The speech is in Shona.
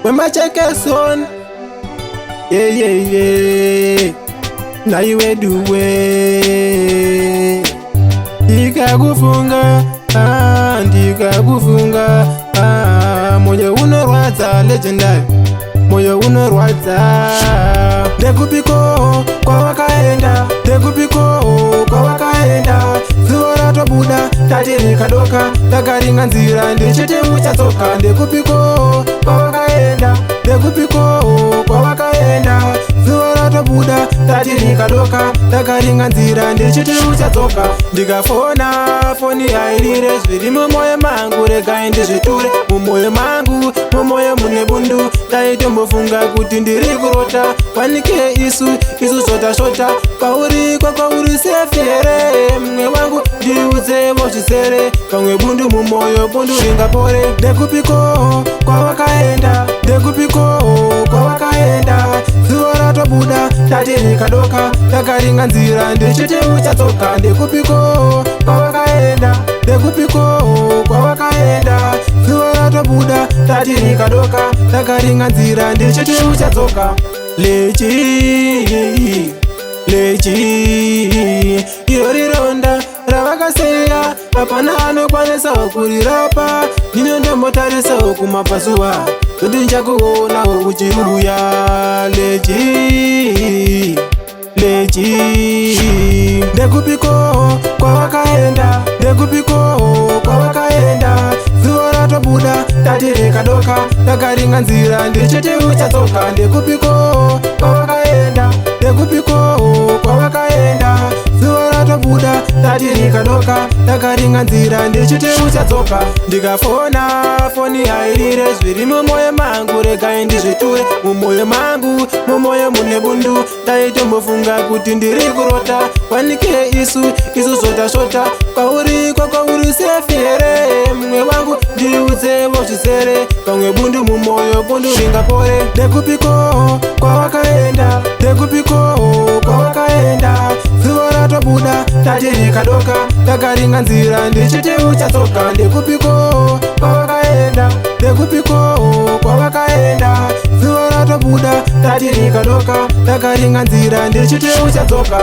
wemachekeson naiweduwe ndikakufunga moyo unorwadza legendary moyo unorwadza ndekupiko kwawakaenda zuva ratobuda tatiri kadoka takaringa nzira ndechete uchatsoka ndekupiko kwawakaenda zuva ratobuda tatiri kadoka takaringa nzira ndechete uchatsoka ndikafona foni yairire zviri mumwoyo mangu regai ndizviture mumwoyo mangu mumwoyo mune bundu taitombofunga kuti ndiri kurota panike isu zvotashota kwauri sefi here mumwe wangu ndiudzevo zvisere pamwe bundu mumwoyo bundu ringapore ndekupiko kwawakaenda zuva ratobuda tatiri kadoka takaringa nzira ndechete uchatsoka ndekupiko kwawakaenda zuva ratobuda tatiri kadoka takaringa nzira ndechete uchatsoka lechi iro rironda ravakaseya hapana anokwanisawo kurirapa ndinondombotarisao kumapasuwa kuti ndichakuonawo uchiuya lechi ndekupiko kwawakaenda zuva ratobuda tatiri kadoka takaringa nzira ndechete uchatsoka ndekupiko kwawakaenda zuva ratobuda tatiri kadoka takaringa nzira ndechete uchatsoka ndikafona foni yairire zviri mumwoyo mangu regai ndizviture mumwoyo mangu mumwoyo mune bundu taitombofunga kuti ndiri kurota panike isu zvotashota kwauri sefi here mumwe wangu ndiudzevo zvisere pamwe bundu mumwoyo bundu ringapore ndekupiko kwawakaenda zuva ratobuda tatiri kadoka takaringa nzira ndechete uchatsoka ndekupiko kwawakaenda zuva ratobuda tatiri kadoka takaringa nzira ndechete uchatsoka